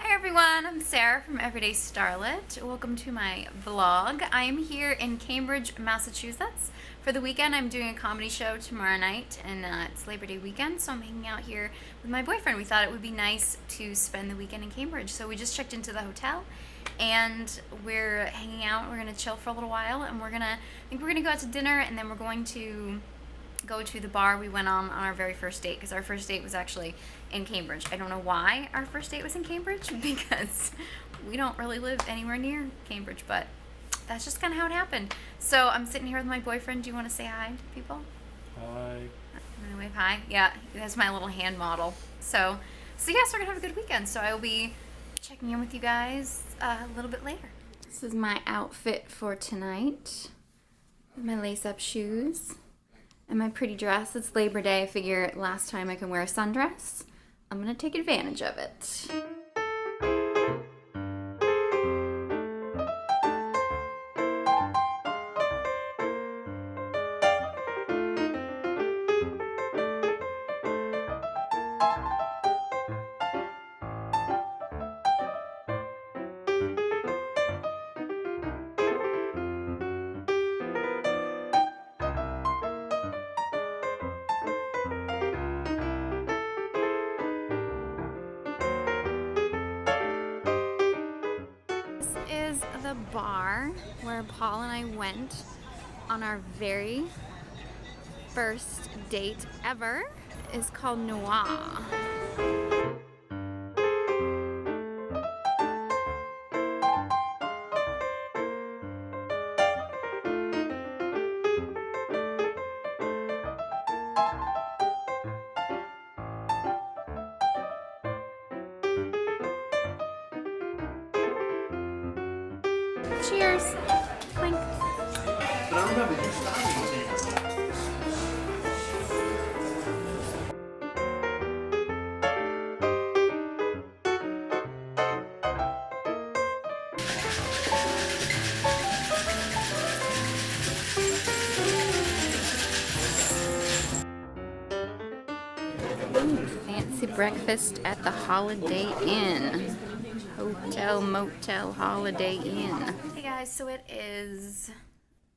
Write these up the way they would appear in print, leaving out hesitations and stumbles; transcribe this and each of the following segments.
Hi everyone, I'm Sarah from Everyday Starlet. Welcome to my vlog. I am here in Cambridge, Massachusetts. For the weekend, I'm doing a comedy show tomorrow night, and it's Labor Day weekend, so I'm hanging out here with my boyfriend. We thought it would be nice to spend the weekend in Cambridge, so we just checked into the hotel, and we're hanging out. We're gonna chill for a little while, and I think we're gonna go out to dinner, and then we're going to go to the bar we went on our very first date, because our first date was actually in Cambridge. I don't know why our first date was in Cambridge, because we don't really live anywhere near Cambridge, but that's just kind of how it happened. So I'm sitting here with my boyfriend. Do you want to say hi to people? Hi. I'm gonna wave hi. Yeah, that's my little hand model. So yes, we're gonna have a good weekend. So I will be checking in with you guys a little bit later. This is my outfit for tonight. My lace-up shoes. And my pretty dress. It's Labor Day. I figure last time I can wear a sundress. I'm gonna take advantage of it. Is the bar where Paul and I went on our very first date ever. Is called Noir. Cheers. Clink. Ooh, fancy breakfast at the Holiday Inn. Hotel, motel, Holiday Inn. Hey guys, so it is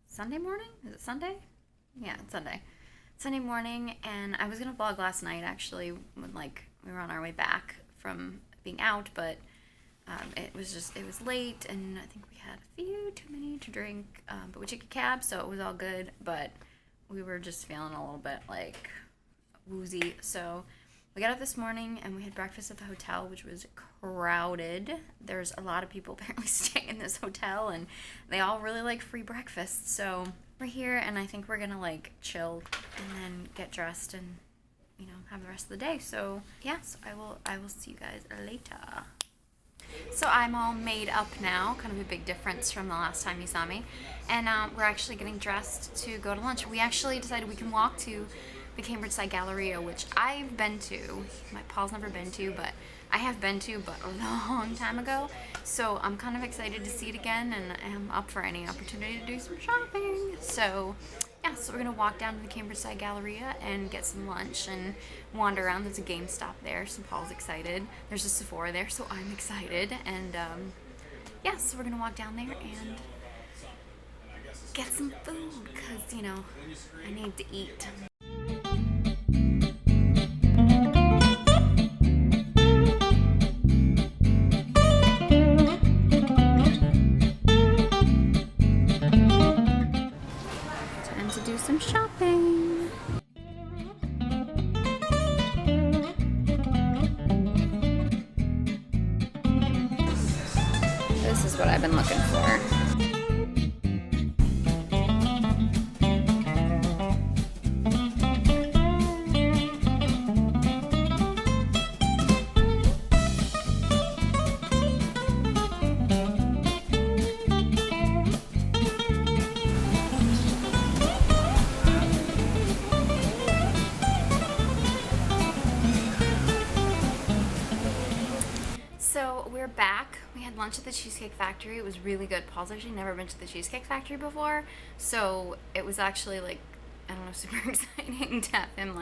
Sunday morning? Is it Sunday? Yeah, it's Sunday. Sunday morning, and I was gonna vlog last night actually when we were on our way back from being out, but it was late, and I think we had a few too many to drink, but we took a cab, so it was all good, but we were just feeling a little bit woozy, so we got up this morning and we had breakfast at the hotel, which was crowded. There's a lot of people apparently staying in this hotel, and they all really like free breakfast. So we're here, and I think we're gonna chill and then get dressed and have the rest of the day. So yes, I will see you guys later. So I'm all made up now, kind of a big difference from the last time you saw me. And we're actually getting dressed to go to lunch. We actually decided we can walk to the Cambridge Side Galleria, which I've been to. My Paul's never been to, but I have been to, but a long time ago. So I'm kind of excited to see it again, and I'm up for any opportunity to do some shopping. So yeah, so we're gonna walk down to the Cambridge Side Galleria and get some lunch and wander around. There's a GameStop there, so Paul's excited. There's a Sephora there, so I'm excited. And yeah, so we're gonna walk down there and get some food, because I need to eat. Time to do some shopping. This is what I've been looking for. So we're back. We had lunch at the Cheesecake Factory. It was really good. Paul's actually never been to the Cheesecake Factory before, so it was actually I don't know, super exciting to have him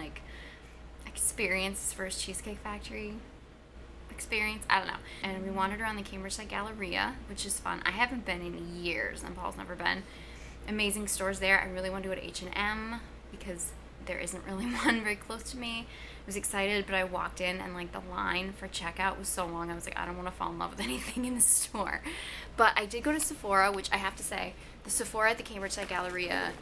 experience his first Cheesecake Factory experience. I don't know. And we wandered around the Cambridge Galleria, which is fun. I haven't been in years, and Paul's never been. Amazing stores there. I really want to go to H&M because there isn't really one very close to me. I was excited, but I walked in and like the line for checkout was so long. I was like, I don't want to fall in love with anything in the store. But I did go to Sephora, which I have to say, the Sephora at the Cambridge Galleria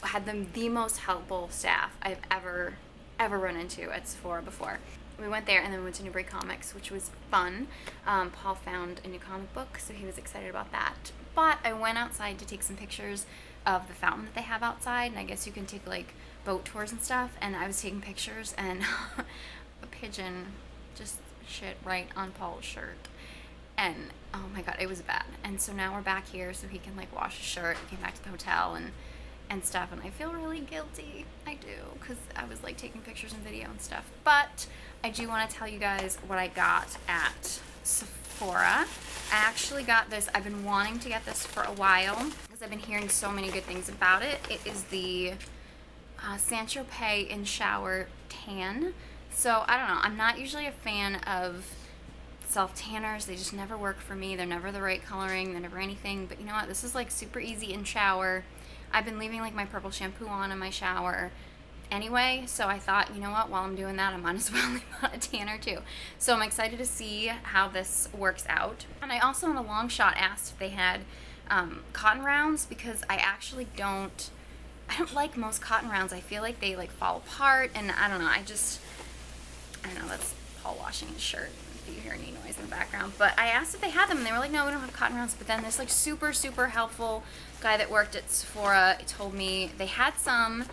had the most helpful staff I've ever run into at Sephora before. We went there and then we went to Newbury Comics, which was fun. Paul found a new comic book, so he was excited about that. But I went outside to take some pictures of the fountain that they have outside, and I guess you can take like boat tours and stuff, and I was taking pictures and a pigeon just shit right on Paul's shirt, and oh my god, it was bad. And so now we're back here so he can like wash his shirt. He came back to the hotel and stuff, and I feel really guilty. I do, because I was like taking pictures and video and stuff. But I do want to tell you guys what I got at Sephora. I actually got this. I've been wanting to get this for a while because I've been hearing so many good things about it. It is the Saint-Tropez in Shower Tan. So I don't know, I'm not usually a fan of self tanners. They just never work for me. They're never the right coloring. They're never anything. But you know what, this is like super easy in shower. I've been leaving like my purple shampoo on in my shower anyway, so I thought, you know what, while I'm doing that, I might as well leave on a tanner too. So I'm excited to see how this works out. And I also, in a long shot, asked if they had cotton rounds, because I actually don't like most cotton rounds. I feel like they like fall apart, and I don't know, I don't know, that's Paul washing his shirt if you hear any noise in the background. But I asked if they had them, and they were like, no, we don't have cotton rounds. But then this like super helpful guy that worked at Sephora told me they had some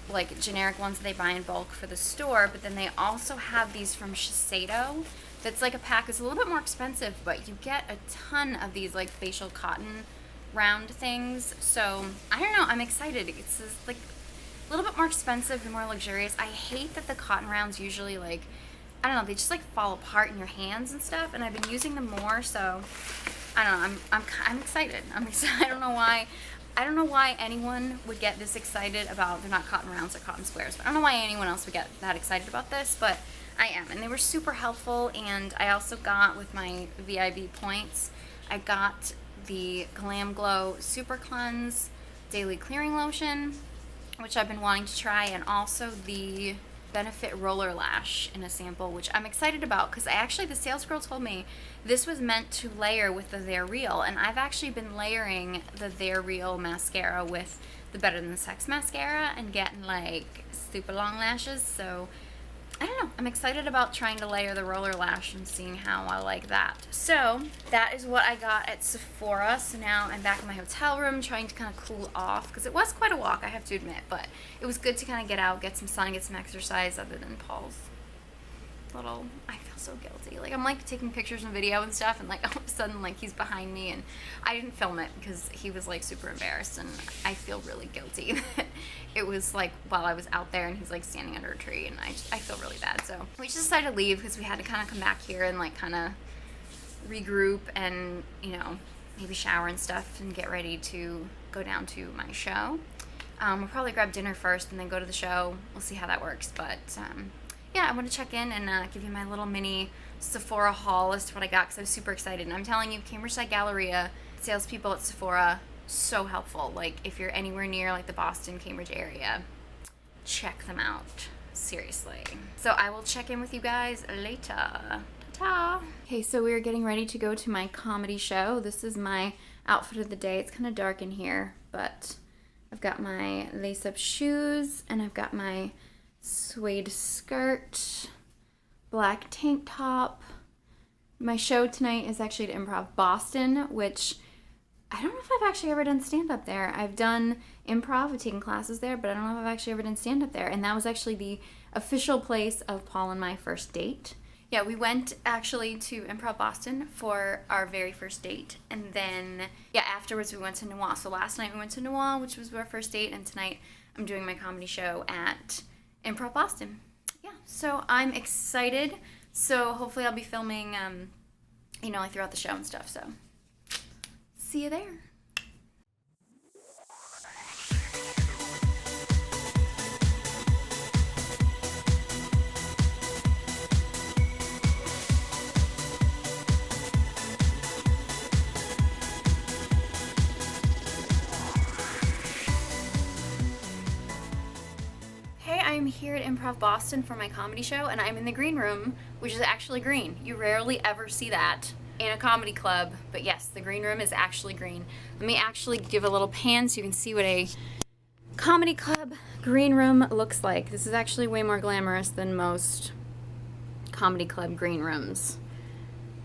like generic ones that they buy in bulk for the store, but then they also have these from Shiseido that's like a pack. It's a little bit more expensive, but you get a ton of these like facial cotton round things. So I don't know, I'm excited. It's just, like a little bit more expensive and more luxurious. I hate that the cotton rounds usually, like, I don't know, they just like fall apart in your hands and stuff, and I've been using them more, so I don't know, I'm excited. I'm excited. I don't know why anyone would get this excited about, they're not cotton rounds, they're cotton squares, but I don't know why anyone else would get that excited about this, but I am. And they were super helpful. And I also got, with my VIB points, I got the Glam Glow Super Cleanse Daily Clearing Lotion, which I've been wanting to try, and also the Benefit Roller Lash in a sample, which I'm excited about, because the sales girl told me this was meant to layer with the They're Real, and I've actually been layering the They're Real mascara with the Better Than Sex mascara and getting like super long lashes. So I don't know, I'm excited about trying to layer the roller lash and seeing how I like that. So that is what I got at Sephora. So now I'm back in my hotel room trying to kind of cool off, because it was quite a walk, I have to admit, but it was good to kind of get out, get some sun, get some exercise, other than Paul's little, I feel so guilty. Like, I'm like taking pictures and video and stuff, and like all of a sudden like he's behind me, and I didn't film it because he was like super embarrassed, and I feel really guilty that it was like while I was out there and he's like standing under a tree, and I feel really bad. So we just decided to leave because we had to kind of come back here and like kind of regroup and, you know, maybe shower and stuff and get ready to go down to my show. We'll probably grab dinner first and then go to the show. We'll see how that works, but yeah, I want to check in and give you my little mini Sephora haul as to what I got, because I was super excited. And I'm telling you, Cambridge Galleria, salespeople at Sephora, so helpful. Like, if you're anywhere near like the Boston, Cambridge area, check them out. Seriously. So I will check in with you guys later. Ta-ta! Okay, so we're getting ready to go to my comedy show. This is my outfit of the day. It's kind of dark in here, but I've got my lace-up shoes, and I've got my suede skirt, black tank top. My show tonight is actually at ImprovBoston, which I don't know if I've actually ever done stand-up there. I've done improv, I've taken classes there, but I don't know if I've actually ever done stand-up there. And that was actually the official place of Paul and my first date. Yeah, we went actually to ImprovBoston for our very first date. And then, yeah, afterwards we went to Noir. So last night we went to Noir, which was our first date. And tonight I'm doing my comedy show at ImprovBoston. Yeah, so I'm excited. So hopefully I'll be filming, you know, like throughout the show and stuff. So see you there. I'm here at Improv Boston for my comedy show, and I'm in the green room, which is actually green. You rarely ever see that in a comedy club, but yes, the green room is actually green. Let me actually give a little pan so you can see what a comedy club green room looks like. This is actually way more glamorous than most comedy club green rooms.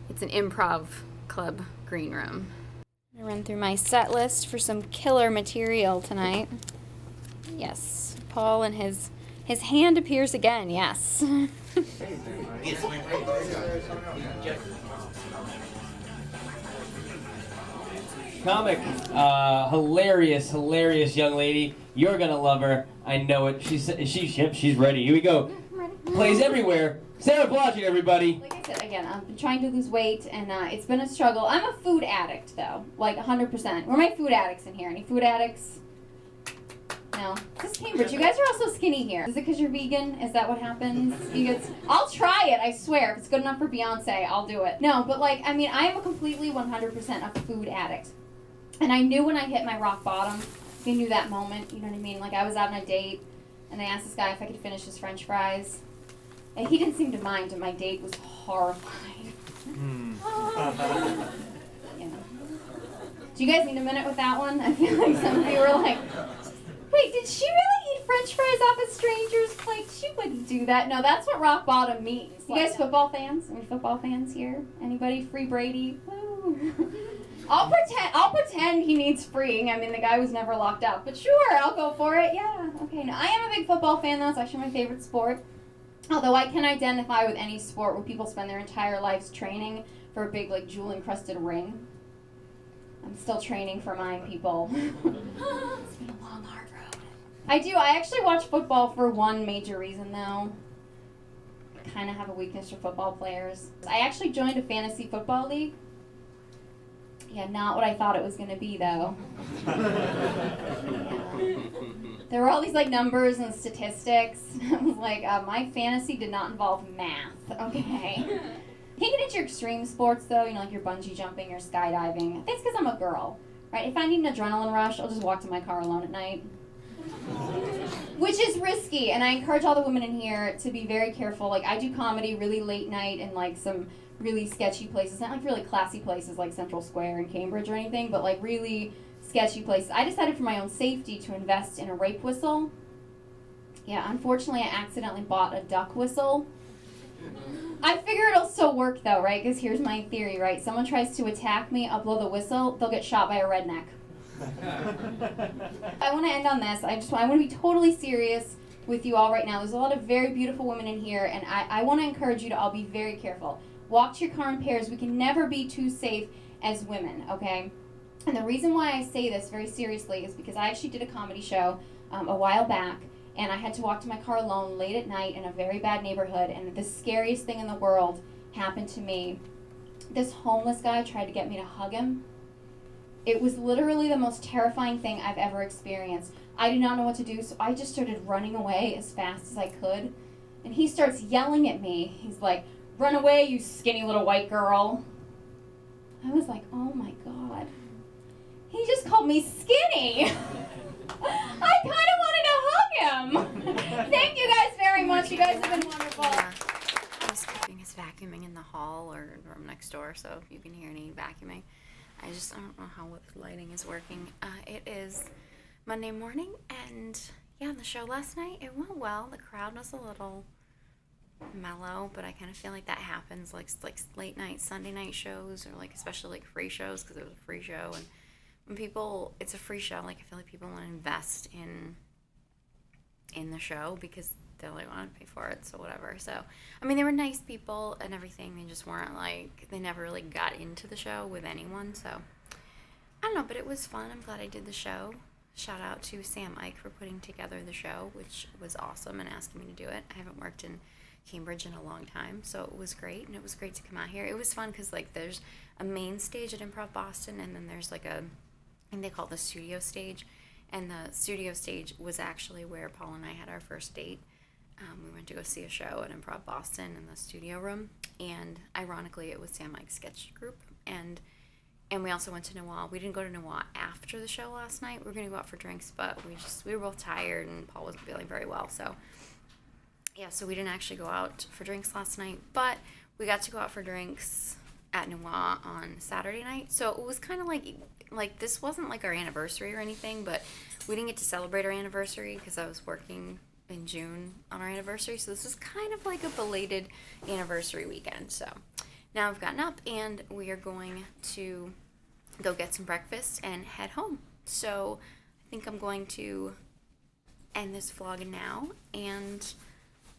It's an improv club green room. I'm gonna run through my set list for some killer material tonight. Yes, Paul and his hand appears again, yes. Comic, hilarious young lady. You're gonna love her. I know it. She's ready. Here we go. Plays everywhere. Sarah Blodgett, everybody. Like I said, again, I've been trying to lose weight, and it's been a struggle. I'm a food addict, though, like 100%. We're my food addicts in here. Any food addicts? No. This is Cambridge. You guys are also skinny here. Is it because you're vegan? Is that what happens? I'll try it, I swear. If it's good enough for Beyonce, I'll do it. No, but like, I mean, I am a completely 100% a food addict. And I knew when I hit my rock bottom, I knew that moment, you know what I mean? Like, I was out on a date, and I asked this guy if I could finish his french fries. And he didn't seem to mind, and my date was horrified. Yeah. Do you guys need a minute with that one? I feel like some of you were like, wait, did she really eat french fries off a stranger's plate? She wouldn't do that. No, that's what rock bottom means. You guys football fans? Any football fans here? Anybody? Free Brady? Woo. I'll pretend he needs freeing. I mean, the guy was never locked up. But sure, I'll go for it. Yeah, okay. No, I am a big football fan, though. It's actually my favorite sport. Although I can identify with any sport where people spend their entire lives training for a big, like, jewel-encrusted ring. I'm still training for mine, people. It's been a long, hard road. I do. I actually watch football for one major reason, though. I kind of have a weakness for football players. I actually joined a fantasy football league. Yeah, not what I thought it was going to be, though. Yeah. There were all these, like, numbers and statistics. I was like, my fantasy did not involve math, okay? You can't get into your extreme sports, though, you know, like your bungee jumping, your skydiving. I think it's because I'm a girl, right? If I need an adrenaline rush, I'll just walk to my car alone at night. Which is risky, and I encourage all the women in here to be very careful. Like, I do comedy really late night in, like, some really sketchy places. Not, like, really classy places like Central Square in Cambridge or anything, but, like, really sketchy places. I decided for my own safety to invest in a rape whistle. Yeah, unfortunately, I accidentally bought a duck whistle. I figure it'll still work, though, right? Because here's my theory, right? Someone tries to attack me, I'll blow the whistle, they'll get shot by a redneck. I want to end on this. I want to be totally serious with you all right now. There's a lot of very beautiful women in here, and I want to encourage you to all be very careful. Walk to your car in pairs. We can never be too safe as women, okay? And the reason why I say this very seriously is because I actually did a comedy show a while back, and I had to walk to my car alone late at night in a very bad neighborhood, and the scariest thing in the world happened to me. This homeless guy tried to get me to hug him. It was literally the most terrifying thing I've ever experienced. I did not know what to do, so I just started running away as fast as I could. And he starts yelling at me. He's like, "Run away, you skinny little white girl." I was like, oh my God. He just called me skinny. I kind of wanted to hug him. Thank you guys very much. You guys have been wonderful. He's cooking his vacuuming in the hall or room next door, so if you can hear any vacuuming. I don't know how what the lighting is working. It is Monday morning, and yeah, the show last night, it went well. The crowd was a little mellow, but I kind of feel like that happens like late night Sunday night shows, or like especially like free shows, because it was a free show, and when people, it's a free show, like I feel like people want to invest in the show because they like want to pay for it, so whatever. So I mean, they were nice people and everything, they just weren't like, they never really got into the show with anyone, so I don't know, but it was fun. I'm glad I did the show. Shout out to Sam Ike for putting together the show, which was awesome, and asking me to do it. I haven't worked in Cambridge in a long time, so it was great, and it was great to come out here. It was fun because like there's a main stage at Improv Boston, and then there's like I think they call it the studio stage, and the studio stage was actually where Paul and I had our first date. We went to go see a show at Improv Boston in the studio room, and ironically it was Sam Ike's sketch group, and we also went to Noir. We didn't go to Noir after the show last night. We were going to go out for drinks, but we were both tired, and Paul wasn't feeling very well, so yeah, so we didn't actually go out for drinks last night, but we got to go out for drinks at Noir on Saturday night. So it was kind of like this wasn't like our anniversary or anything, but we didn't get to celebrate our anniversary because I was working in June on our anniversary. So this was kind of like a belated anniversary weekend. So now I've gotten up and we are going to go get some breakfast and head home. So I think I'm going to end this vlog now, and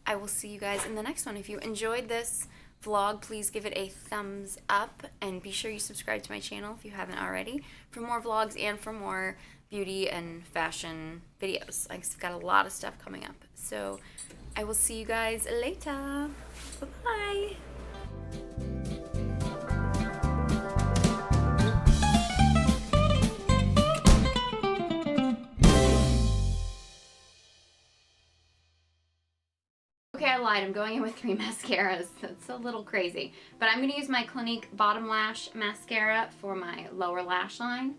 I will see you guys in the next one. If you enjoyed this vlog, please give it a thumbs up and be sure you subscribe to my channel if you haven't already for more vlogs and for more beauty and fashion videos. I've got a lot of stuff coming up. So I will see you guys later. Bye-bye. Okay, I lied. I'm going in with 3 mascaras. That's a little crazy. But I'm going to use my Clinique Bottom Lash Mascara for my lower lash line.